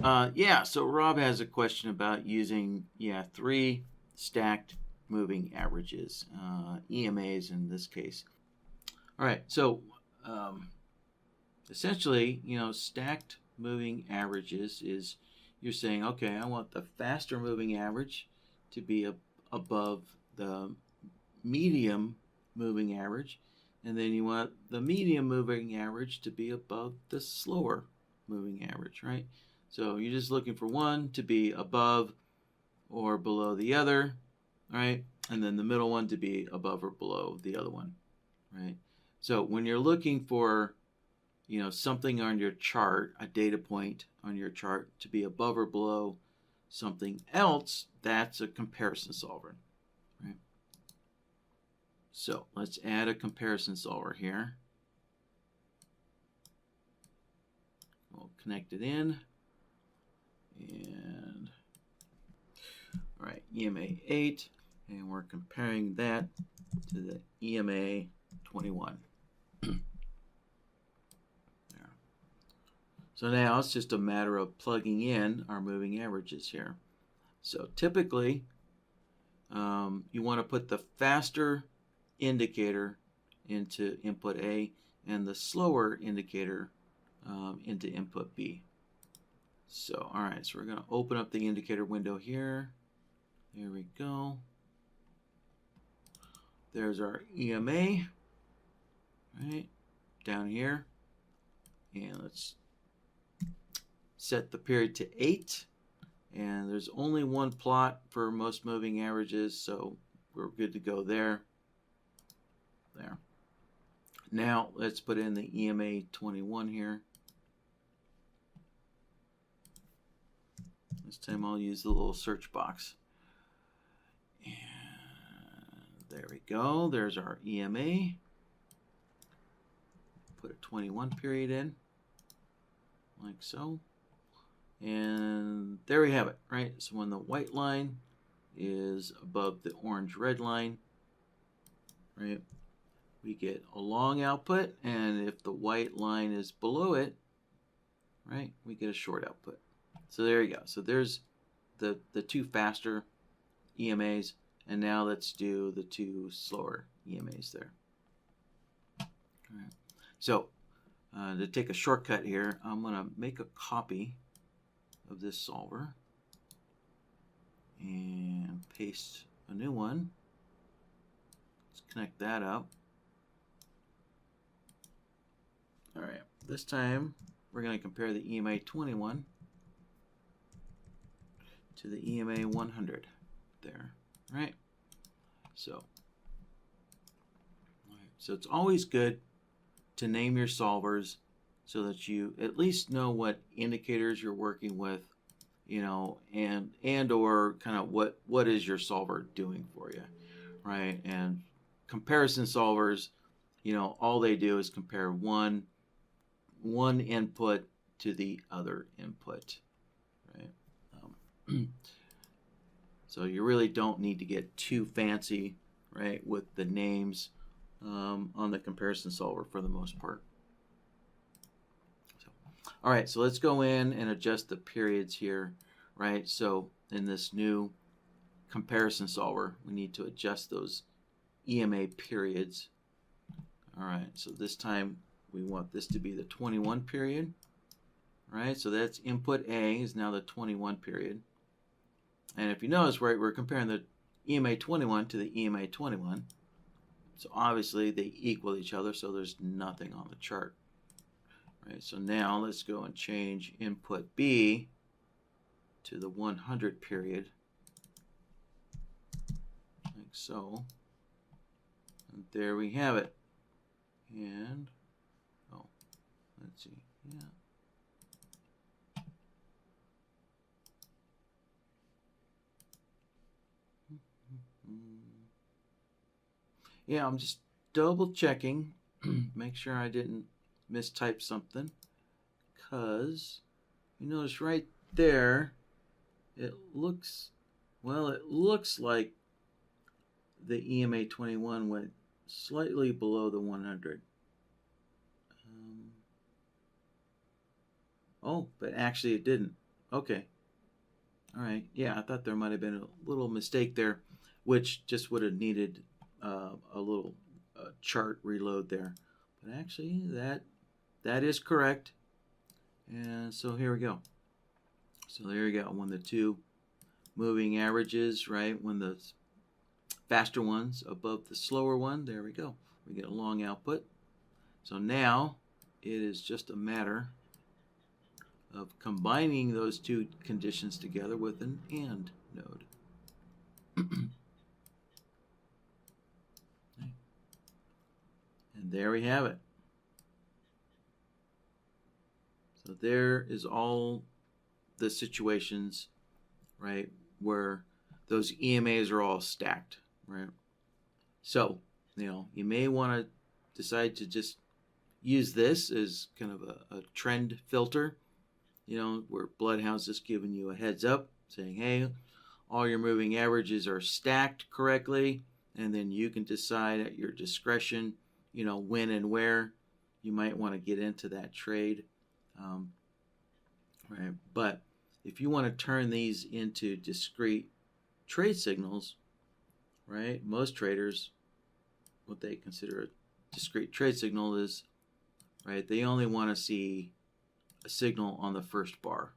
Yeah, so Rob has a question about using, three stacked moving averages, EMAs in this case. All right, so um, essentially, stacked moving averages is you're saying, okay, I want the faster moving average to be above the medium moving average, and then you want the medium moving average to be above the slower moving average, right? So you're just looking for one to be above or below the other, right? And then the middle one to be above or below the other one, right? So when you're looking for, something on your chart, a data point on your chart to be above or below something else, that's a comparison solver, right? So let's add a comparison solver here. We'll connect it in. And all right, EMA 8, and we're comparing that to the EMA 21. There. So now it's just a matter of plugging in our moving averages here. So typically, you want to put the faster indicator into input A and the slower indicator into input B. So, all right, so we're going to open up the indicator window here. There we go. There's our EMA, right, down here. And let's set the period to 8. And there's only one plot for most moving averages, so we're good to go there. There. Now, let's put in the EMA 21 here. This time I'll use the little search box. And there we go. There's our EMA. Put a 21 period in, like so. And there we have it, right? So when the white line is above the orange-red line, right, we get a long output. And if the white line is below it, right, we get a short output. So there you go. So there's the two faster EMAs, and now let's do the two slower EMAs there. All right. So to take a shortcut here, I'm going to make a copy of this solver and paste a new one. Let's connect that up. All right. This time we're going to compare the EMA 21 to the EMA 100 there, right? So it's always good to name your solvers so that you at least know what indicators you're working with, and or kind of what is your solver doing for you, right? And comparison solvers, all they do is compare one input to the other input, right? So you really don't need to get too fancy, right, with the names on the comparison solver for the most part. So, all right, so let's go in and adjust the periods here, right? So in this new comparison solver, we need to adjust those EMA periods. All right, so this time we want this to be the 21 period, right? So that's input A is now the 21 period. And if you notice, right, we're comparing the EMA 21 to the EMA 21. So obviously they equal each other, so there's nothing on the chart. Right, so now let's go and change input B to the 100 period, like so. And there we have it. And, let's see, yeah. Yeah, I'm just double checking, make sure I didn't mistype something, because you notice right there, it looks like the EMA 21 went slightly below the 100. But actually it didn't. Okay. All right. Yeah, I thought there might have been a little mistake there, which just would have needed a little chart reload there. But actually, that is correct. And so here we go. So there you go. When the two moving averages, right? When the faster one's above the slower one, there we go. We get a long output. So now it is just a matter of combining those two conditions together with an AND node. And there we have it. So there is all the situations, right, where those EMAs are all stacked, right? So, you may want to decide to just use this as kind of a trend filter, where BloodHound's just giving you a heads up saying, hey, all your moving averages are stacked correctly, and then you can decide at your discretion, when and where you might want to get into that trade. Right? But if you want to turn these into discrete trade signals, right? Most traders, what they consider a discrete trade signal is, right, they only want to see a signal on the first bar.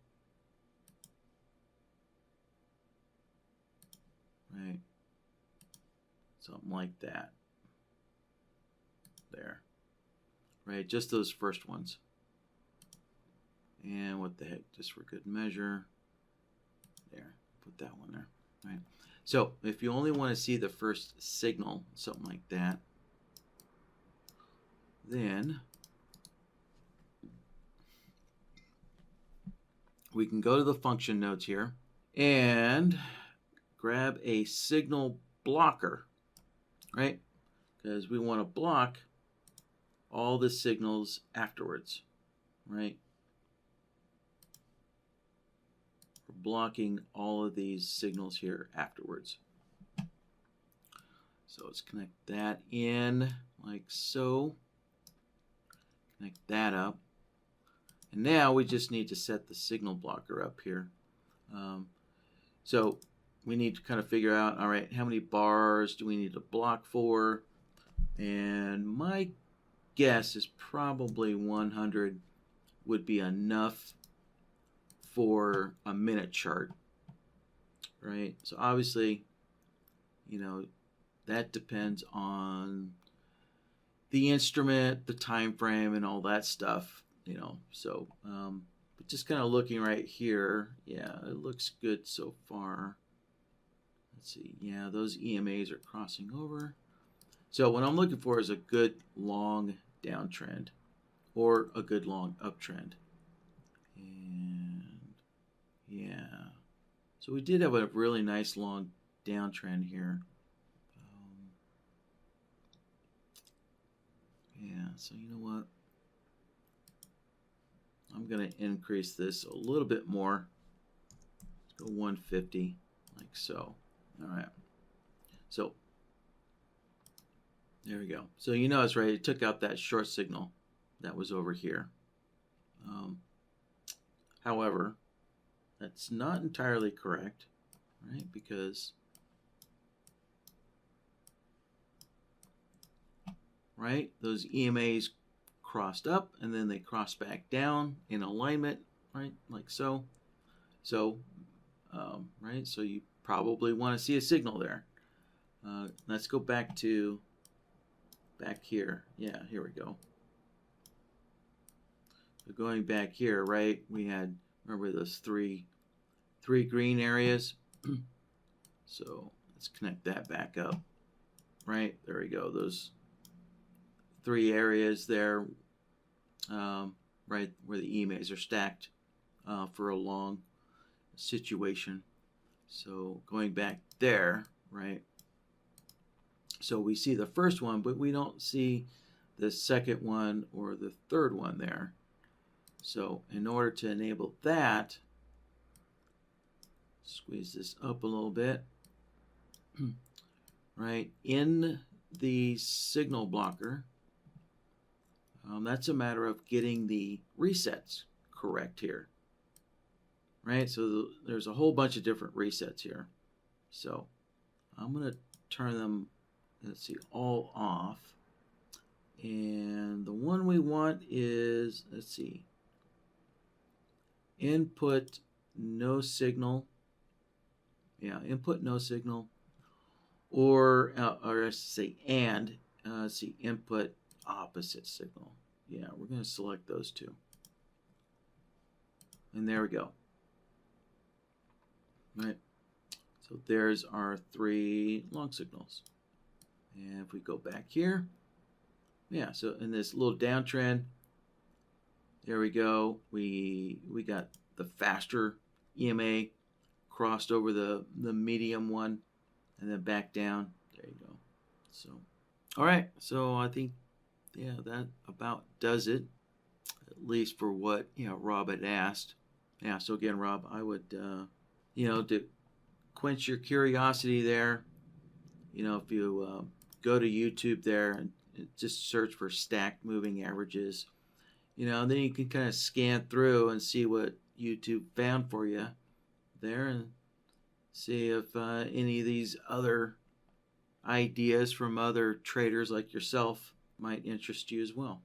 Right? Something like that. There. Right? Just those first ones. And what the heck, just for good measure. There. Put that one there. Right? So if you only want to see the first signal, something like that, then we can go to the function nodes here and grab a signal blocker, right? Because we want to block all the signals afterwards, right? We're blocking all of these signals here afterwards. So let's connect that in like so. Connect that up. And now we just need to set the signal blocker up here. So we need to kind of figure out, all right, how many bars do we need to block for? And my guess is probably 100 would be enough for a minute chart, right? So obviously, that depends on the instrument, the time frame, and all that stuff, So, but just kind of looking right here, yeah, it looks good so far. Let's see, yeah, those EMAs are crossing over. So what I'm looking for is a good long downtrend or a good long uptrend. And yeah, so we did have a really nice long downtrend here. Yeah, so you know what? I'm going to increase this a little bit more. Let's go 150, like so. All right. So there we go. So you notice, right, it took out that short signal that was over here. However, that's not entirely correct, right? Because, right, those EMAs crossed up and then they crossed back down in alignment, right, like so. So, right, so you probably want to see a signal there. Let's go back here. Yeah, here we go. So going back here, right, we had, remember those three green areas? So let's connect that back up, right? There we go. Those 3 areas there, right, where the EMAs are stacked for a long situation. So going back there, right? So we see the first one, but we don't see the second one or the third one there. So in order to enable that, squeeze this up a little bit, right? In the signal blocker, that's a matter of getting the resets correct here, right? So there's a whole bunch of different resets here. So I'm going to turn them, let's see, all off. And the one we want is, let's see, input no signal. Yeah, input no signal. Or let's say, and let's see, input opposite signal. Yeah, we're going to select those two. And there we go. Right. So there's our 3 long signals. And if we go back here, yeah, so in this little downtrend, there we go. We got the faster EMA crossed over the medium one and then back down. There you go. So, all right. So I think, yeah, that about does it, at least for what, Rob had asked. Yeah, so again, Rob, I would, to quench your curiosity there, if you go to YouTube there and just search for stacked moving averages, then you can kind of scan through and see what YouTube found for you there and see if any of these other ideas from other traders like yourself might interest you as well.